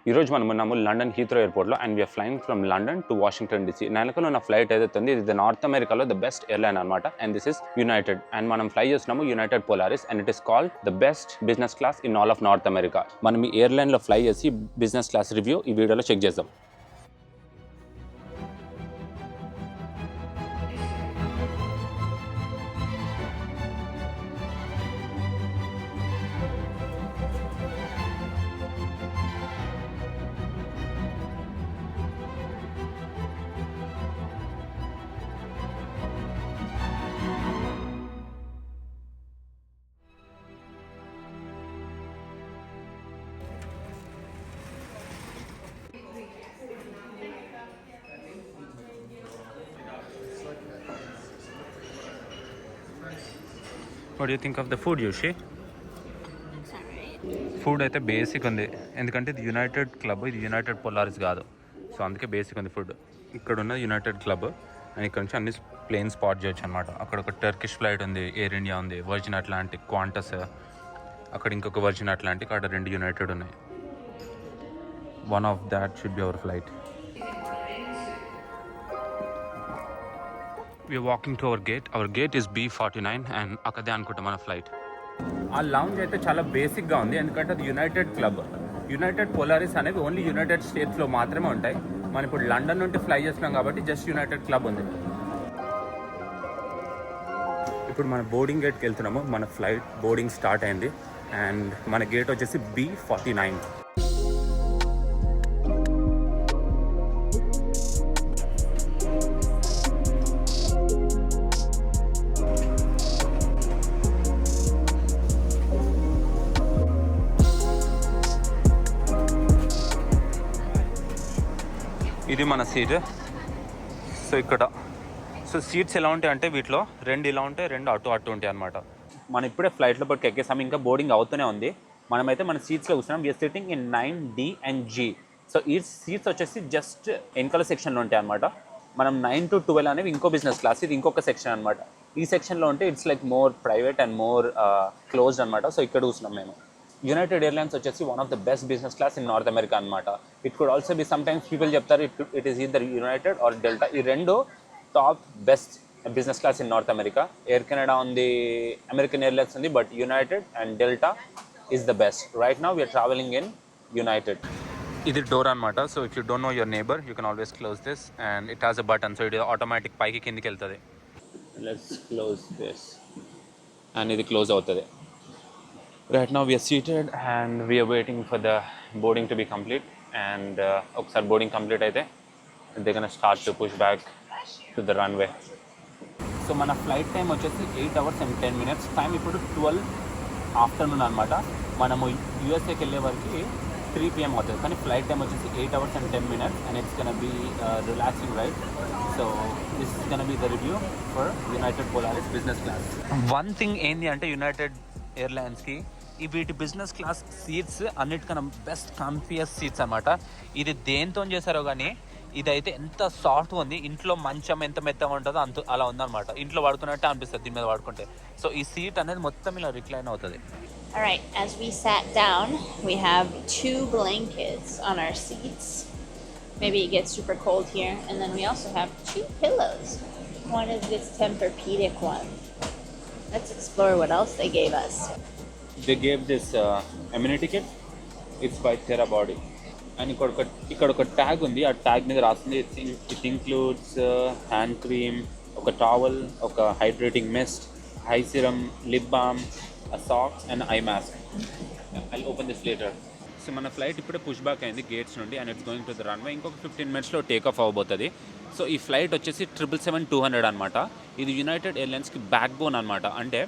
ఈరోజు మనం ఉన్నాము లండన్ హీత్రో ఎయిర్పోర్ట్లో and we're flying from London to Washington DC. నెలకొని ఉన్న ఫ్లైట్ ఏదైతే ఉంది ఇది నార్త్ అమెరికాలో ద బెస్ట్ ఎయిర్లైన్ అనమాట. And this is United. And మనం ఫ్లై చేస్తున్నాము United Polaris and it is called the best business class in all of North America. మనం ఈ ఎయిర్లైన్లో ఫ్లై చేసి బిజినెస్ క్లాస్ రివ్యూ ఈ వీడియోలో చెక్ చేద్దాం. What do you think of the food, Yushi? Food అయితే బేసిక్ ఉంది, ఎందుకంటే ఇది యునైటెడ్ క్లబ్, ఇది యునైటెడ్ పోలారిస్ కాదు. సో అందుకే బేసిక్ ఉంది ఫుడ్. ఇక్కడ ఉన్న యునైటెడ్ క్లబ్ అండ్ ఇక్కడ నుంచి అన్ని ప్లేన్ స్పాట్ చేయొచ్చు అనమాట. అక్కడ ఒక టర్కిష్ ఫ్లైట్ ఉంది, ఎయిర్ ఇండియా ఉంది, వర్జిన్ అట్లాంటిక్, క్వాంటస్, అక్కడ ఇంకొక వర్జిన్ అట్లాంటిక్, అక్కడ 2 యునైటెడ్ ఉన్నాయి. One of that should be our flight. We are walking to our gate. Our gate is B49 and అక్కడే అనుకుంటా మన ఫ్లైట్. ఆ లౌంజ్ అయితే చాలా బేసిక్గా ఉంది, ఎందుకంటే అది యునైటెడ్ క్లబ్. యునైటెడ్ పోలారిస్ అనేవి ఓన్లీ యునైటెడ్ స్టేట్స్లో మాత్రమే ఉంటాయి. మనం ఇప్పుడు లండన్ నుండి ఫ్లై చేస్తున్నాం కాబట్టి జస్ట్ యునైటెడ్ క్లబ్ ఉంది. ఇప్పుడు మన బోర్డింగ్ గేట్కి వెళ్తున్నాము. మన ఫ్లైట్ బోర్డింగ్ స్టార్ట్ అయింది అండ్ మన గేట్ వచ్చేసి B49. ఇది మన సీట్. సో ఇక్కడ సీట్స్ ఎలా ఉంటాయి అంటే వీటిలో 2 ఇలా ఉంటాయి, 2 అటు ఉంటాయి అనమాట. మనం ఇప్పుడే ఫ్లైట్లో పట్టుకు ఎక్కేసాము, ఇంకా బోర్డింగ్ అవుతూనే ఉంది. మనమైతే మన సీట్స్లో కూర్చున్నాం. We're sitting in 9D and G. So ఈ సీట్స్ వచ్చేసి జస్ట్ వెనకాల సెక్షన్లో ఉంటాయి అనమాట. మనం 9 to 12 అనేవి ఇంకో బిజినెస్ క్లాస్, ఇది ఇంకొక సెక్షన్ అనమాట. ఈ సెక్షన్లో ఉంటే it's like more private and more closed అనమాట. సో ఇక్కడ కూర్చున్నాం మేము. యునైటెడ్ ఎయిర్లైన్స్ వచ్చేసి one of the best business class in North America అనమాట. It could also be sometimes people చెప్తారు it is either United or Delta. ఈ 2 top best business class in North America. Air Canada ఉంది, American Airlines ఉంది, but United and Delta is the best. Right now we are travelling in United. ఇది door అనమాట. So if you don't know your neighbour you can always close this and it has a button. So ఇది automatic పైకి కిందికి వెళ్తుంది. Let's close this and ఇది close అవుతుంది. Right now we are seated and we are waiting for the boarding to be complete and ఒకసారి boarding complete అయితే they're gonna start to push back to the runway. So మన flight time వచ్చేసి 8 hours and 10 minutes. Time ఇప్పుడు 12 afternoon అనమాట. మనము యూఎస్ఏకి వెళ్ళే వరకు 3 PM అవుతుంది, కానీ ఫ్లైట్ టైం వచ్చేసి 8 hours and 10 minutes and it's gonna be relaxing ride. So this is gonna be the review for United Polaris Business Class. One thing ఏంది అంటే యునైటెడ్ ఎయిర్లైన్స్కి వీటి బిజినెస్ క్లాస్ సీట్స్ అన్నిటికన్నా బెస్ట్ కంఫియస్ సీట్స్ అనమాట. ఇది దేంతో చేశారో కానీ ఇదైతే ఎంత సాఫ్ట్ ఉంది. ఇంట్లో మంచం ఎంత మెత్తగా ఉంటుందో అంత అలా ఉందన్నమాట. ఇంట్లో పడుకున్నట్టే అనిపిస్తుంది దీని మీద పడుకుంటే. సో ఈ సీట్ అనేది మొత్తం ఇలా రిక్లైన్ అవుతుంది. Alright, as we sat down, we have 2 blankets on our seats. Maybe it gets super cold here. And then we also have 2 pillows. One is this Tempur-Pedic one. Let's explore what else they gave us. They gave this amenity kit. It's by Therabody. And ఇక్కడ ఒక tag ఉంది. ఆ tag మీద రాస్తుంది it includes hand cream, ఒక towel, ఒక hydrating mist, eye serum, lip balm, a socks and eye mask. I'll open this later. So మన flight ఇప్పుడే పుష్ బ్యాక్ అయింది గేట్స్ నుండి and it's going to the runway. ఇంకొక 15 minutesలో take off అవ్వబోతుంది. So ఈ flight వచ్చేసి 777-200 అనమాట. ఇది యునైటెడ్ ఎయిర్లైన్స్కి బ్యాక్ బోన్ అనమాట. అంటే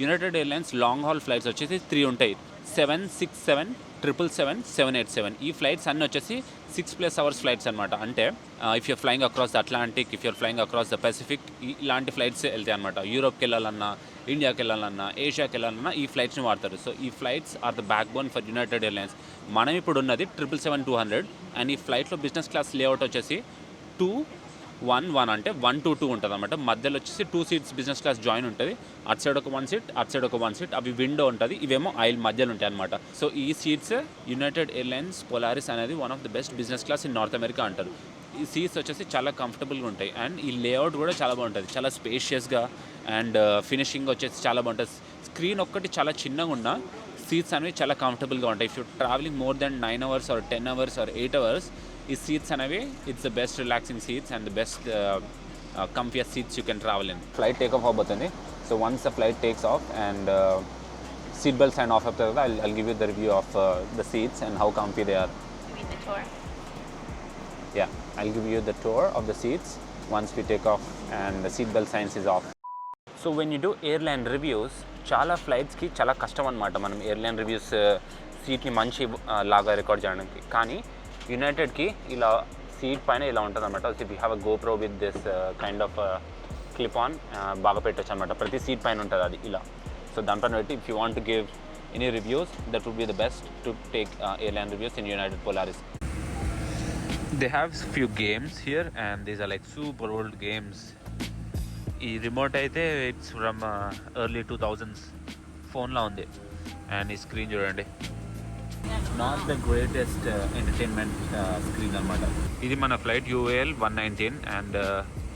United airlines long hall flights వచ్చేసి 3 ఉంటాయి, 767, 777, 787. ఈ ఫ్లైట్స్ అన్నీ వచ్చేసి 6+ hours ఫ్లైట్స్ అనమాట. అంటే if you're flying across the Atlantic, if you're flying across the Pacific, ఇలాంటి ఫ్లైట్స్ వెళ్తాయి అనమాట. యూరోప్కి వెళ్ళాలన్నా, ఇండియాకి వెళ్ళాలన్నా, ఏషియాకి వెళ్ళాలన్నా ఈ ఫ్లైట్స్ని వాడతారు. సో ఈ flights are the backbone for United Airlines. మనం ఇప్పుడు ఉన్నది 777-200 అండ్ ఈ ఫ్లైట్లో బిజినెస్ క్లాస్ లేఅవుట్ వచ్చేసి 2 వన్ అంటే 1 to 2 ఉంటుంది అనమాట. మధ్యలో వచ్చేసి 2 seats బిజినెస్ క్లాస్ జాయిన్ ఉంటుంది. అటు సైడ్ ఒక 1 seat, అటు సైడ్ ఒక 1 seat. అవి విండో ఉంటుంది, ఇవేమో ఐల్ మధ్యలో ఉంటాయి అనమాట. సో ఈ సీట్స్ యునైటెడ్ ఎయిర్లైన్స్ పోలారిస్ అనేది one of the best business class in North America అంటారు. ఈ సీట్స్ వచ్చేసి చాలా కంఫర్టబుల్గా ఉంటాయి అండ్ ఈ లేఅవుట్ కూడా చాలా బాగుంటుంది, చాలా స్పేషియస్గా అండ్ ఫినిషింగ్ వచ్చేసి చాలా బాగుంటుంది. స్క్రీన్ ఒక్కటి చాలా చిన్నగా ఉన్న సీట్స్ అనేవి చాలా కంఫర్టబుల్గా ఉంటాయి. If you travelling more then 9 hours or 10 hours or 8 hours, ఈ సీట్స్ అనేవి it's the best relaxing seats and the best comfiest seats you can travel in. Flight take off అవబోతుంది. So once the flight takes off and seat belts and off అయిన తర్వాత I'll give you the review of the seats and how comfy they are. You mean the tour? Yeah, I'll give you the tour of the seats once we take off and the seat belt signs is off. So when you do airline reviews, చాలా ఫ్లైట్స్కి చాలా కష్టం అనమాట మనం airline reviews సీట్ని మంచి లాగా record చేయడానికి. కానీ యునైటెడ్కి ఇలా సీట్ పైన ఇలా ఉంటుంది అనమాట. If you have a GoPro with this kind of clip on బాగా పెట్టచ్చు అనమాట. ప్రతి సీట్ పైన ఉంటుంది అది ఇలా. సో దానిపైన పెట్టి if you want to give any reviews, that would be the best to take airline reviews in United Polaris. They have few games here and these are like super old games. ఈ remote అయితే it's from early 2000s ఫోన్లో ఉంది and ఈ screen చూడండి, not the greatest entertainment screen అనమాట. ఇది మన flight UAL 119 and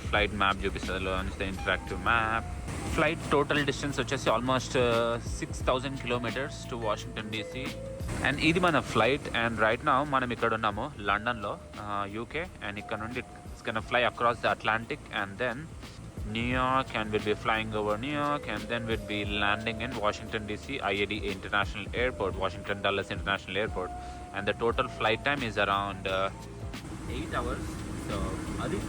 flight map చూపిస్తుంది, interactive map. Flight total distance వచ్చేసి almost 6,000 kilometers to Washington D.C. And ఇది మన ఫ్లైట్ అండ్ రైట్ నౌ మనం ఇక్కడ ఉన్నాము లండన్లో UK అండ్ ఇక్కడ నుండి it's gonna fly across the Atlantic and then New York and we'll be flying over New York and then we'll be landing in Washington D.C. IAD International Airport, Washington Dulles International Airport, and the total flight time is around 8 hours. So Adi,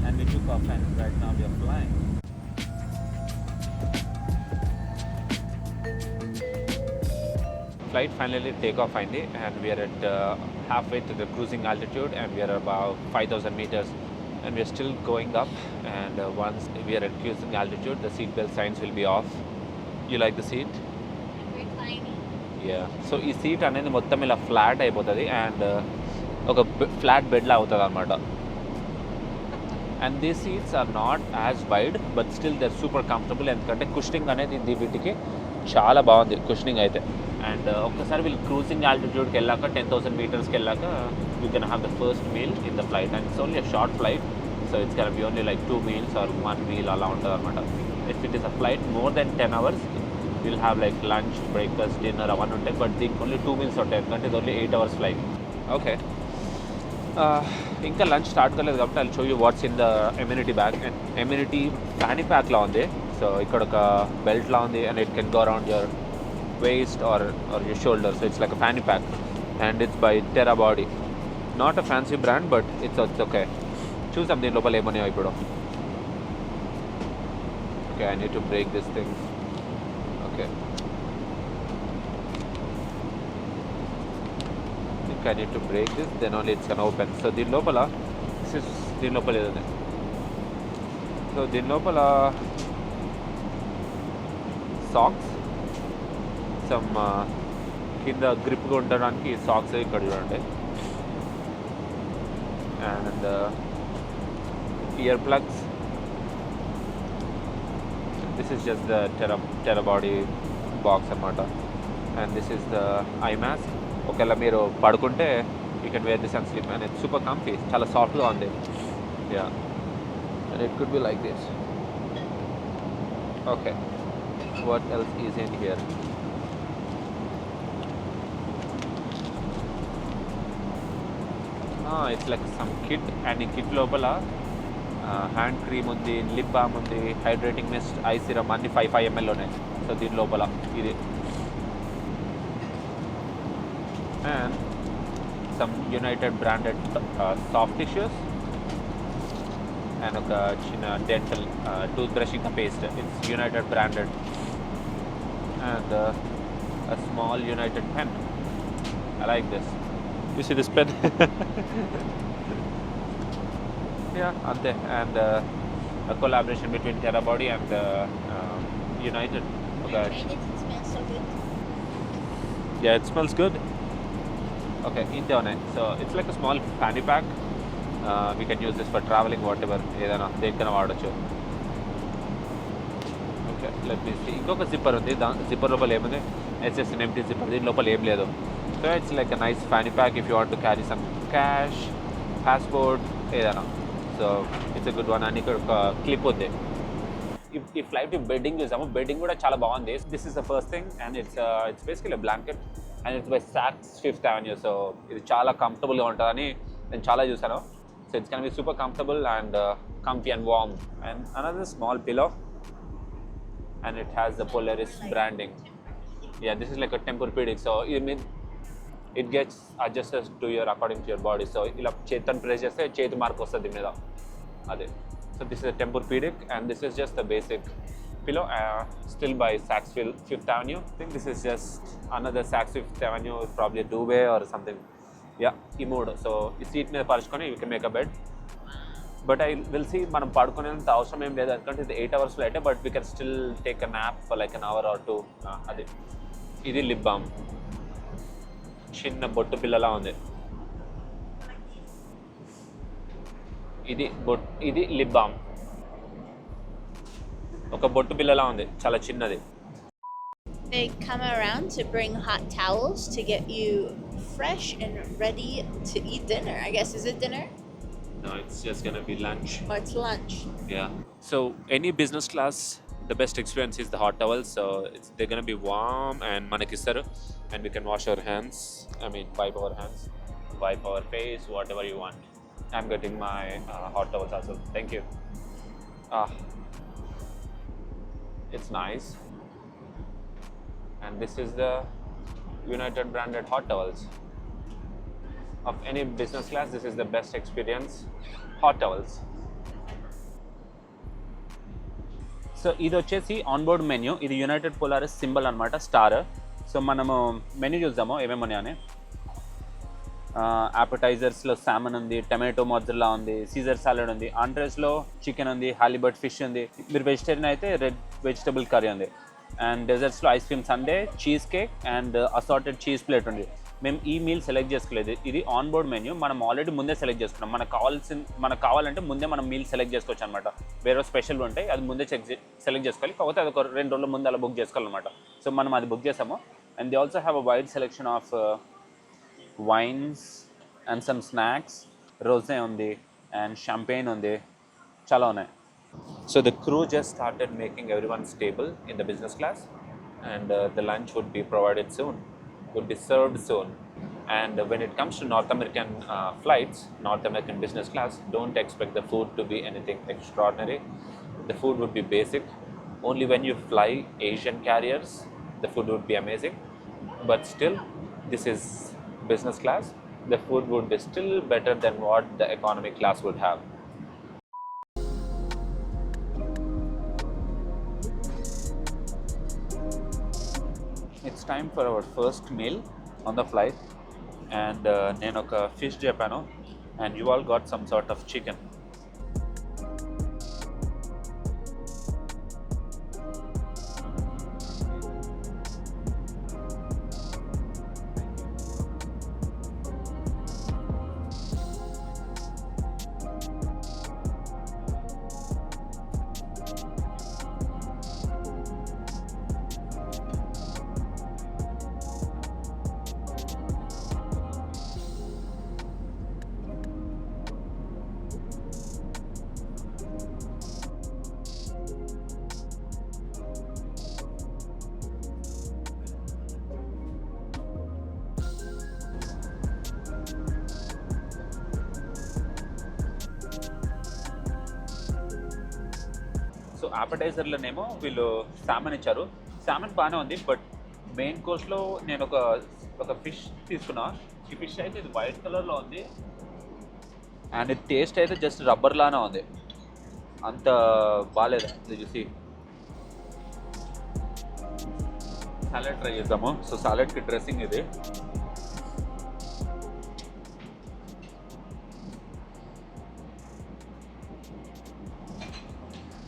and we took off and right now we are flying. Flight finally take off అయింది and we are at halfway to the cruising altitude and we are about 5,000 meters and we are still going up and once we are at cruising altitude the seat belt signs will be off. You like the seat? Reclining. Yeah. So ఈ seat అనేది మొత్తం ఇలా flat అయిపోతుంది and ఒక flat బెడ్లా అవుతుంది అనమాట. And these seats are not as wide but still they are super comfortable, ఎందుకంటే కుషనింగ్ అనేది వీటికి చాలా బాగుంది కుషనింగ్ అయితే. అండ్ ఒక్కసారి వీళ్ళు క్రూజింగ్ ఆల్టిట్యూడ్కి వెళ్ళాక 10,000 metersకి వెళ్ళాక you can have the first meal in the flight and it's only a short flight. So it's can be only like 2 meals or 1 meal అలా ఉంటుంది అనమాట. If it is a flight more than 10 hours will have like lunch, breakfast, dinner అవన్నీ ఉంటాయి. But దీనికి only 2 meals ఉంటాయి ఎందుకంటే ఇది only 8 hours flight. Okay, ఇంకా లంచ్ స్టార్ట్ కాలేదు కాబట్టి I'll show you what's in the amenity bag. And amenity fanny ప్యాక్లా ఉంది. సో ఇక్కడ ఒక బెల్ట్లా ఉంది and it can go around your waist or your shoulder, so it's like a fanny pack and it's by Terra Body. Not a fancy brand but it's okay. Choose something lopal emoniya ipudu. Okay, I need to break this thing. Okay, I think I need to break this, then only it's gonna open. So din lopala this is din lopala idane. So din lopala socks, some కింద గ్రిప్గా ఉండడానికి socks ఇక్కడ చూడండి and ear plugs. This is just the terra body box అన్నమాట. And this is the eye mask. ఒకవేళ మీరు పడుకుంటే you can wear this and sleep and it's super comfy, చాలా సాఫ్ట్గా ఉంది. Yeah, and it could be like this. Okay, what else is in here? It's like some kit and ఈ kit లోపల hand cream ఉంది, lip balm ఉంది, hydrating mist, eye serum అన్ని 5 ml ఉన్నాయి. So దీని లోపల ఇది and some United branded soft tissues and ఒక చిన్న dental tooth brushing paste, it's United branded and a small United pen. I like this. You see this pen? Yeah, ante. And a collaboration between Terra Body and United. Okay. It smells so good. Yeah, it smells good. Okay ఇంతే ఉన్నాయి. So it's like a small fanny pack. We can use this for travelling whatever, ఏదైనా దేనికైనా వాడచ్చు. Okay let me see. ఇంకొక zipper ఉంది, zipper లోపల ఏముంది, it's just an empty zipper, దీని లోపల ఏం లేదు. So it's like a nice fanny pack if you want to carry some cash, passport, ఏదైనా. So it's a good one. And ఇక్కడ ఒక క్లిప్ ఉంది. ఈ ఫ్లైట్ బెడ్డింగ్ చూసాము, బెడ్డింగ్ కూడా చాలా బాగుంది. This is the first thing and it's basically blanket and it's by socks fifth avenue. So ఇది చాలా కంఫర్టబుల్గా ఉంటుందని నేను చాలా చూసాను. So it's can be super comfortable and comfy and warm. And another small pillow and it has the Polaris branding. Yeah, this is like a Tempur-Pedic, so it gets adjusted to your according to your body. So ila chetan press cheste cheti mark ostadi meeda ade. So this is a Tempur-Pedic and this is just the basic pillow, still by Saks Fifth Avenue. I think this is just another Saks Fifth Avenue, probably a duvet or something. Yeah, ఈ mode. So ఈ seat మీద పరుచుకొని you can make a bed. But I will see మనం పడుకునేంత అవసరం ఏం లేదు, ఎందుకంటే ఇది 8 hours flight. But we can still take a nap for like an hour or two. అది ఇది లిప్ బామ్, చిన్న బొట్టు పిల్లలా ఉంది. ఇది లిప్ బామ్, ఒక బొట్టు పిల్లలా ఉంది, చాలా చిన్నది. They come around to bring hot towels to get you fresh and ready to eat dinner. I guess, is it dinner? No, it's just gonna be lunch. Or it's lunch. Yeah. So any business class, the best experience is the hot towels. So they're gonna be warm and manakistaru, and we can wash our hands. I mean, wipe our hands, wipe our face, whatever you want. I'm getting my hot towels also. Thank you. It's nice. And this is the United branded hot towels. Of any business class, this is the best experience. Hot towels. So ఇది వచ్చేసి onboard menu. ఇది United Polaris symbol అనమాట, star. So మనము menu చూద్దాము ఏమేమి ఉన్నాయని. యాపటైజర్స్లో సామన్ ఉంది, tomato మొజ్జలా ఉంది, సీజర్ సాలెడ్ ఉంది, ఆండ్రెస్లో చికెన్ ఉంది, హాలిబర్ట్ ఫిష్ ఉంది. మీరు వెజిటేరియన్ అయితే రెడ్ వెజిటబుల్ కర్రీ ఉంది. అండ్ డెజర్ట్స్లో ice cream sundae, cheese cake and assorted cheese plate ఉంది. మేము ఈ మీల్ సెలెక్ట్ చేసుకోలేదు, ఇది ఆన్ బోర్డ్ మెన్యూ. మనం ఆల్రెడీ ముందే సెలెక్ట్ చేసుకున్నాం. మనకు కావాలంటే ముందే మనం మీల్ సెలెక్ట్ చేసుకోవచ్చు అనమాట. వేరే స్పెషల్ ఉంటాయి, అది ముందే సెలెక్ట్ చేసుకోవాలి. కాకపోతే అది ఒక 2 రోజుల ముందు అలా బుక్ చేసుకోవాలన్నమాట. సో మనం అది బుక్ చేసాము. And they also have a wide selection of wines and some snacks. Rosé ఉంది అండ్ షాంపెయిన్ ఉంది, చాలా ఉన్నాయి. So the crew just started making everyone's table in the business class and the lunch would be provided soon, would be served soon. And when it comes to North American flights, North American business class, don't expect the food to be anything extraordinary. The food would be basic. Only when you fly Asian carriers, the food would be amazing. But still, this is business class. The food would be still better than what the economy class would have. It's time for our first meal on the flight, and నేను ఒక fish చెప్పాను and Yuval got some sort of chicken. So యాపటైజర్లోనేమో వీళ్ళు salmon ఇచ్చారు. సామన్ బాగానే ఉంది, but main కోర్స్లో నేను ఒక ఫిష్ తీసుకున్నా. ఈ ఫిష్ అయితే ఇది వైట్ కలర్లో ఉంది అండ్ ఇది టేస్ట్ అయితే జస్ట్ రబ్బర్ లానే ఉంది, అంత బాగాలేదు. ఇది చూసి సాలెడ్ ట్రై చేద్దాము. సో సాలెడ్కి డ్రెస్సింగ్ ఇది.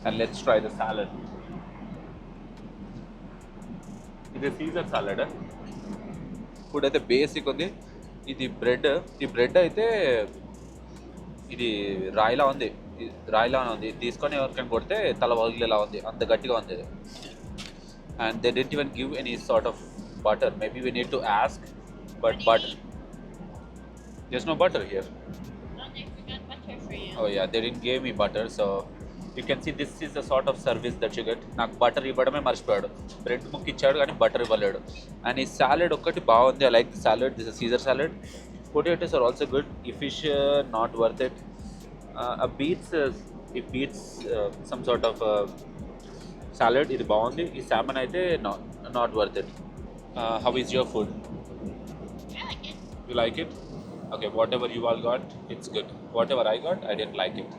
And let's try the salad. ఇది సీజర్ సాలెడ్. ఫుడ్ అయితే బేసిక్ ఉంది, ఇది బ్రెడ్, ఈ బ్రెడ్ అయితే ఇది రాయిలా ఉంది, రాయిలా ఉంది. తీసుకొని ఎవరికైనా కొడితే తల వదిలేలా ఉంది, అంత గట్టిగా ఉంది ఇది. And they didn't even give any sort of butter. Maybe we need to ask, but butter. There's no butter here. Oh, they forgot butter for you. Oh yeah, they didn't give me butter, so you can see this is the sort of service that you get. నాకు butter ఇవ్వడమే మర్చిపోయాడు. Bread ముక్క ఇచ్చాడు కానీ butter ఇవ్వలేడు. And ఈ salad ఒక్కటి బాగుంది. I like the salad. This is Caesar salad. Potatoes are also good. ఈ fish not worth it. It beats some sort of salad. ఇది బాగుంది. ఈ salmon అయితే not worth it. How is your food? I like it. You like it? Okay, whatever you all got, it's good. Whatever I got, I didn't like it.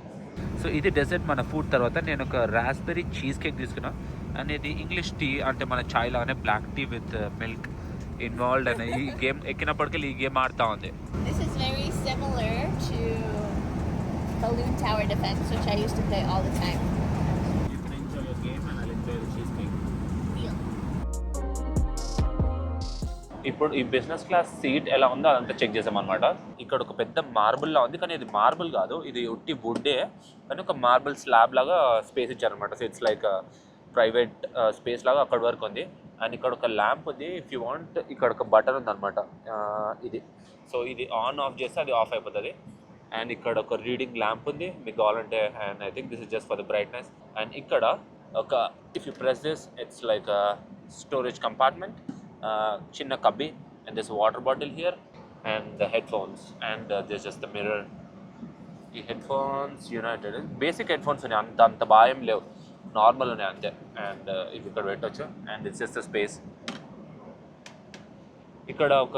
So ఇది dessert మన food తర్వాత నేను ఒక raspberry cheesecake తీసుకున్నా. And ఇది English tea, అంటే మన చాయ్ లాగానే black tea with milk involved అనే ఈ గేమ్ ఎక్కినప్పటికీ ఈ గేమ్ ఆడుతూ ఉంది. This is very similar to Balloon Tower Defense, which I used to play all the time. You can enjoy your game and I'll enjoy the cheese cake. Deal. ఇప్పుడు ఈ business class seat ఎలా ఉందో అదంతా check చేసామన్నమాట. ఇక్కడ ఒక పెద్ద మార్బుల్లా ఉంది, కానీ ఇది మార్బుల్ కాదు, ఇది ఉట్టి వుడ్డే, కానీ ఒక మార్బుల్ స్లాబ్ లాగా స్పేస్ ఇచ్చారనమాట. So it's like private space లాగా అక్కడ వరకు ఉంది. అండ్ ఇక్కడ ఒక ల్యాంప్ ఉంది. ఇఫ్ యూ వాంట్, ఇక్కడ ఒక బటన్ ఉందన్నమాట ఇది. సో ఇది ఆన్ ఆఫ్ చేస్తే అది ఆఫ్ అయిపోతుంది. అండ్ ఇక్కడ ఒక రీడింగ్ ల్యాంప్ ఉంది మీకు కావాలంటే. And I think this is just for the brightness. And ఇక్కడ ఒక if you press this, it's like storage compartment, చిన్న cubby, and this water bottle here, and the headphones, and this just the mirror. ఈ headphones United basic headphones ఉన్నాయి, అంత బాగా ఏం లేవు, normal ఉన్నాయి అంతే. అండ్ ఇవి ఇక్కడ పెట్టవచ్చు. And it's just the space. ఇక్కడ ఒక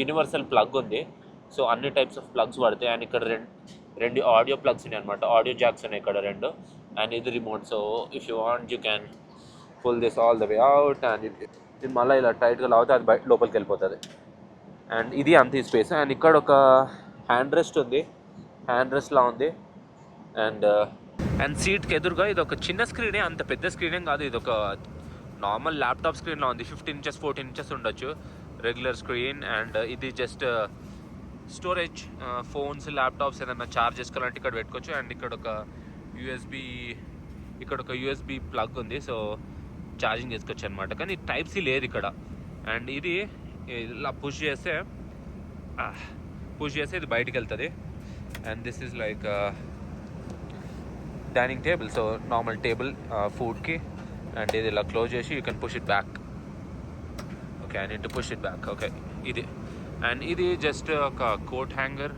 యూనివర్సల్ ప్లగ్ ఉంది. సో అన్ని టైప్స్ ఆఫ్ ప్లగ్స్ పడతాయి. అండ్ ఇక్కడ రెండు ఆడియో ప్లగ్స్ ఉన్నాయి అనమాట, ఆడియో జాక్స్ ఉన్నాయి ఇక్కడ రెండు. అండ్ ఇది remote. So if you want you can pull this all the way out, and ఇది మళ్ళీ ఇలా టైట్గా లాగితే అది బయట లోపలికి వెళ్ళిపోతుంది. అండ్ ఇది అంత ఈ స్పేస్. అండ్ ఇక్కడ ఒక హ్యాండ్ రెస్ట్ ఉంది, హ్యాండ్ రెస్ట్లా ఉంది. అండ్ సీట్కి ఎదురుగా ఇది ఒక చిన్న స్క్రీనే, అంత పెద్ద స్క్రీనేం కాదు, ఇది ఒక నార్మల్ ల్యాప్టాప్ స్క్రీన్లా ఉంది. 15 inches 14 inches ఉండొచ్చు రెగ్యులర్ స్క్రీన్. అండ్ ఇది జస్ట్ స్టోరేజ్, ఫోన్స్ ల్యాప్టాప్స్ ఏదైనా ఛార్జ్ చేసుకోవాలంటే ఇక్కడ పెట్టుకోవచ్చు. అండ్ ఇక్కడ ఒక యూఎస్బి ప్లగ్ ఉంది, సో ఛార్జింగ్ చేసుకోవచ్చు అనమాట. కానీ టైప్ సి లేదు ఇక్కడ. అండ్ ఇది ఇలా పుష్ చేస్తే ఇది బయటికి వెళ్తుంది. And this is like dining table, so normal table ఫుడ్కి. అండ్ ఇది ఇలా క్లోజ్ చేసి you can push it back. Okay, I need to push it back. Okay, ఇది. అండ్ ఇది జస్ట్ ఒక కోట్ హ్యాంగర్,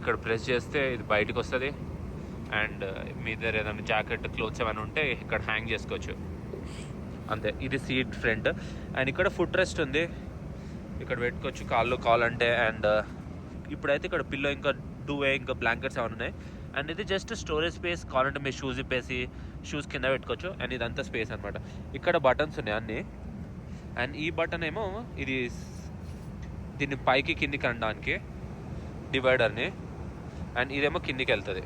ఇక్కడ ప్రెస్ చేస్తే ఇది బయటకు వస్తుంది. అండ్ మీ దగ్గర ఏదైనా జాకెట్ క్లోత్స్ ఏమైనా ఉంటే ఇక్కడ హ్యాంగ్ చేసుకోవచ్చు అంతే. ఇది సీట్ ఫ్రంట్. అండ్ ఇక్కడ ఫుట్ రెస్ట్ ఉంది, ఇక్కడ పెట్టుకోవచ్చు కాళ్ళు కావాలంటే. అండ్ ఇప్పుడైతే ఇక్కడ పిల్లో, ఇంకా డూవే, ఇంకా బ్లాంకెట్స్ ఏమైనా ఉన్నాయి. అండ్ ఇది జస్ట్ స్టోరేజ్ స్పేస్, కావాలంటే మీరు షూస్ ఇప్పేసి షూస్ కింద పెట్టుకోవచ్చు. అండ్ ఇదంతా స్పేస్ అనమాట. ఇక్కడ బటన్స్ ఉన్నాయి అన్నీ. అండ్ ఈ బటన్ ఏమో ఇది దీన్ని పైకి కిందికి అనడానికి డివైడర్ని. అండ్ ఇదేమో కిందికి వెళ్తుంది,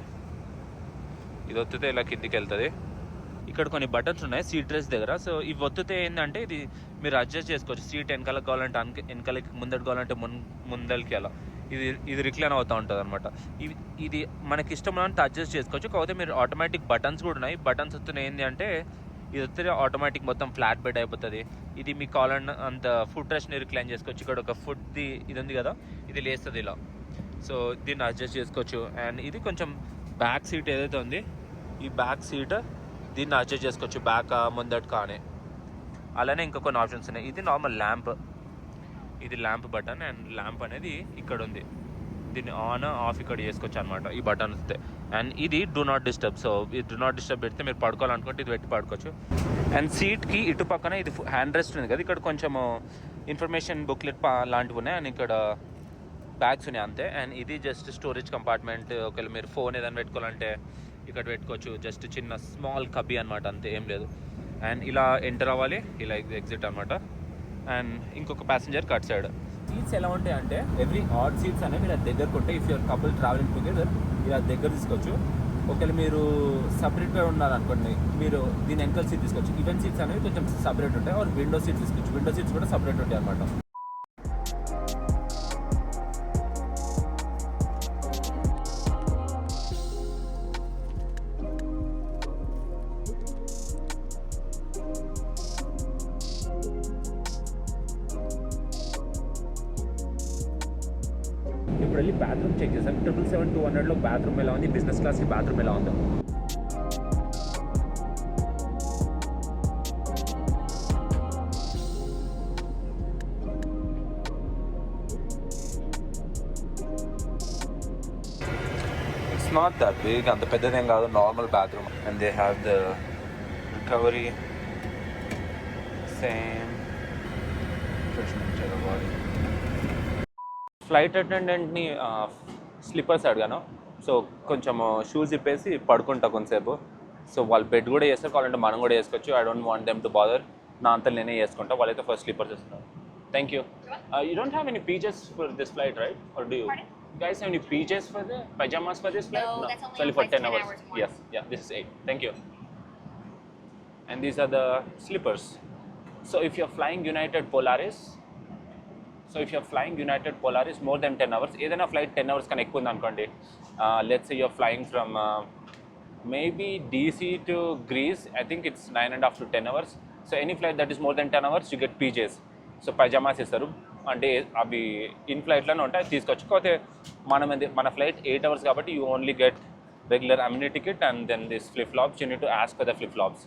ఇది ఒత్తితే ఇలా కిందికి వెళ్తుంది. ఇక్కడ కొన్ని బటన్స్ ఉన్నాయి సీట్ రెస్ట్ దగ్గర. సో ఇవి ఒత్తితే ఏంటంటే ఇది మీరు అడ్జస్ట్ చేసుకోవచ్చు. సీట్ వెనకాలకు కావాలంటే వెనకాలకి, ముందరికి కావాలంటే ముందరికి అలా ఇది రిక్లైన్ అవుతూ ఉంటుంది అనమాట. ఇది మనకి ఇష్టమైనంత అడ్జస్ట్ చేసుకోవచ్చు. కాకపోతే మీరు ఆటోమేటిక్ బటన్స్ కూడా ఉన్నాయి. బటన్స్ వస్తున్నాయి ఏంటి అంటే ఇది వస్తే ఆటోమేటిక్ మొత్తం ఫ్లాట్ బెడ్ అయిపోతుంది. ఇది మీకు కావాలన్న అంత ఫుడ్ రెస్ట్ని రిక్లైన్ చేసుకోవచ్చు. ఇక్కడ ఒక ఫుడ్ది ఇది ఉంది కదా, ఇది లేస్తుంది ఇలా. సో దీన్ని అడ్జస్ట్ చేసుకోవచ్చు. అండ్ ఇది కొంచెం బ్యాక్ సీట్ ఏదైతే ఉంది, ఈ బ్యాక్ సీట్ దీన్ని అడ్జస్ట్ చేసుకోవచ్చు, బ్యాక్ ముందట కానీ. అలానే ఇంకా కొన్ని ఆప్షన్స్ ఉన్నాయి. ఇది నార్మల్ ల్యాంప్, ఇది ల్యాంప్ బటన్. అండ్ ల్యాంప్ అనేది ఇక్కడ ఉంది, దీన్ని ఆన్ ఆఫ్ ఇక్కడ చేసుకోవచ్చు అనమాట ఈ బటన్ వస్తే. అండ్ ఇది డూ నాట్ డిస్టర్బ్. సో ఇది డూ నాట్ డిస్టర్బ్ పెడితే మీరు పడుకోవాలనుకుంటే ఇది పెట్టి పడుకోవచ్చు. అండ్ సీట్కి ఇటు పక్కన ఇది హ్యాండ్ రెస్ట్ ఉంది కదా, ఇక్కడ కొంచెం ఇన్ఫర్మేషన్ బుక్లెట్ లాంటివి ఉన్నాయి. అండ్ ఇక్కడ బ్యాగ్స్ ఉన్నాయి అంతే. అండ్ ఇది జస్ట్ స్టోరేజ్ కంపార్ట్మెంట్. ఒకవేళ మీరు ఫోన్ ఏదైనా పెట్టుకోవాలంటే ఇక్కడ పెట్టుకోవచ్చు. జస్ట్ చిన్న స్మాల్ కబ్బీ అనమాట, అంతే, ఏం లేదు. అండ్ ఇలా ఎంటర్ అవ్వాలి, ఇలా ఎగ్జిట్ అనమాట. అండ్ ఇంకొక ప్యాసింజర్ కట్ సైడ్. సీట్స్ ఎలా ఉంటాయి అంటే ఎవ్రీ ఆడ్ సీట్స్ అనేవి మీరు దగ్గరకు ఉంటాయి. If your couple travelling together ఇలా దగ్గర తీసుకోవచ్చు. ఒకవేళ మీరు సపరేట్గా ఉన్నారనుకోండి, మీరు దీని వెనకాల సీట్ తీసుకోవచ్చు. ఈవెన్ సీట్స్ అనేవి కొంచెం సపరేట్ ఉంటాయి. ఆర్ విండో సీట్స్ తీసుకోవచ్చు. విండో సీట్స్ కూడా సపరేట్ ఉంటాయి అనమాట. ఇప్పుడు వెళ్ళి బాత్రూమ్ చెక్ చేసాం. 777-200లో బాత్రూమ్ ఎలా ఉంది, బిజినెస్ క్లాస్కి బాత్రూమ్ ఎలా ఉందో. It's not that big, అంత పెద్దదేం కాదు, normal bathroom. And they have the recovery same. Flight అటెండెంట్ని స్లిప్పర్స్ అడిగాను. సో కొంచెం షూస్ ఇప్పేసి పడుకుంటా కొంతసేపు. సో వాళ్ళు బెడ్ కూడా చేస్తారు, కావాలంటే మనం కూడా వేసుకోవచ్చు. I don't want them to bother. నా అంతా నేనే వేసుకుంటా. వాళ్ళైతే ఫస్ట్ స్లిప్పర్స్ ఇస్తున్నారు. Thank you. You don't have any pieces for this flight, right? Or do you guys have any PJs for the pajamas for this flight? No, that's only for 10 hours. more. Yes, yeah, this is 8. Thank you. And these are the slippers. So if you're flying United Polaris, more than 10 hours, ఏదైనా flight 10 hours కన్నా ఎక్కువ ఉంది అనుకోండి. Let's say you're flying from maybe DC to Greece. I think it's 9.5 to 10 hours. So any flight that is more than 10 hours, you get PJs. So pyjamas ఇస్తారు. అంటే అవి in ఫ్లైట్లోనే ఉంటాయి, తీసుకోవచ్చు. కాకపోతే మన ఫ్లైట్ 8 hours కాబట్టి you only get regular amenity ticket and then this flip flops. You need to ask for the flip flops.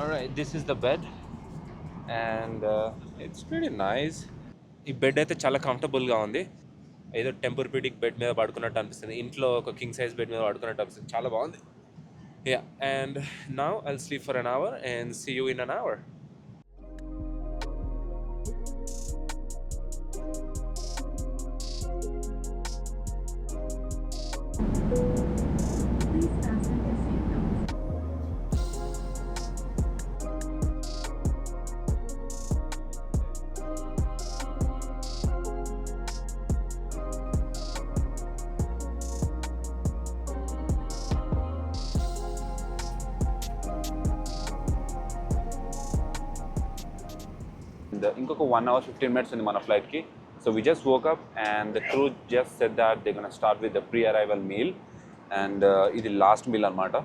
Alright, this is the bed and it's pretty nice. ఈ bed అయితే చాలా కంఫర్టబుల్గా ఉంది. ఏదో టెంపర్పీడిక్ bed మీద పడుకున్నట్టు అనిపిస్తుంది. ఇంట్లో ఒక కింగ్ సైజ్ బెడ్ మీద పడుకున్నట్టు అనిపిస్తుంది. చాలా బాగుంది. Yeah, and now I'll sleep for an hour and see you in an hour. ఇంకొక 1 hour 15 minutes ఉంది మన ఫ్లైట్కి. So we just woke up and the crew just said that they're gonna start with the pre-arrival meal and ఇది last meal అనమాట.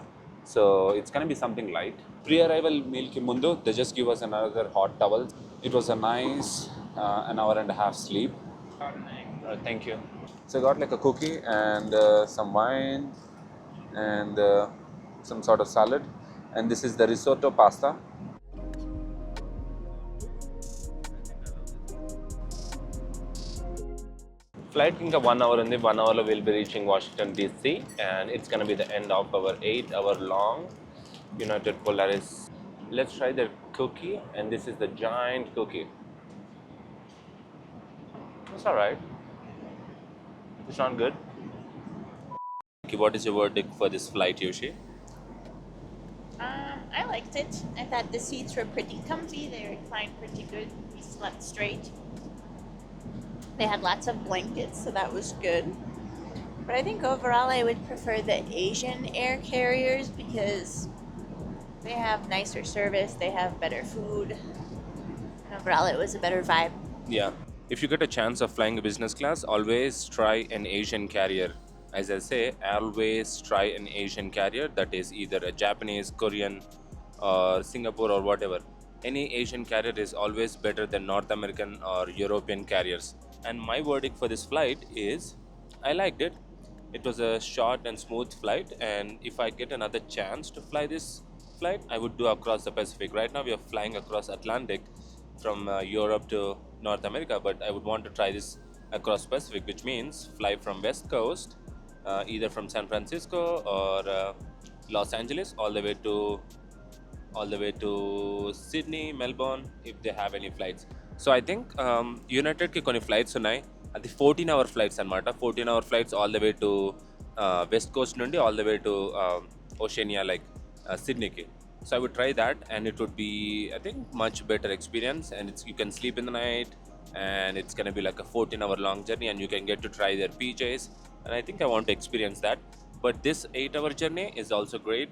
So it's gonna be something light. Pre-arrival mealకి ముందు they just give us another hot towel. It was a nice an hour and a half sleep. Thank you. So I got like a cookie and some wine and some sort of salad, and this is the risotto pasta. Flight ఇంకా 1 hour ఉంది. 1 hourలో we'll be reaching Washington D.C. and it's gonna be the end of our 8-hour long United Polaris. Let's try the cookie, and this is the giant cookie. It's alright. It's not good. What is your verdict for this flight, Yoshi? I liked it. I thought the seats were pretty comfy. They reclined pretty good. We slept straight. They had lots of blankets, so that was good. But I think overall I would prefer the Asian air carriers because they have nicer service, they have better food, and overall it was a better vibe. Yeah. If you get a chance of flying a business class, always try an Asian carrier. As I say, always try an Asian carrier that is either a Japanese, Korean, or Singapore or whatever. Any Asian carrier is always better than North American or European carriers. And my verdict for this flight is, I liked it. It was a short and smooth flight, and if I get another chance to fly this flight, I would do across the Pacific. Right now we are flying across Atlantic from Europe to North America, but I would want to try this across Pacific, which means fly from West Coast, either from San Francisco or Los Angeles, all the way to Sydney, Melbourne, if they have any flights. So I think Unitedకి కొన్ని flights ఉన్నాయి. అది 14-hour flights అనమాట. 14-hour flights all the way to west coast నుండి all the way to Oceania like సిడ్నీకి. So I would try that and it would be I think much better experience and you can sleep in the night and it's going to be like a 14-hour long journey and you can get to try their PJs and I think I want to experience that. But this 8-hour journey is also great.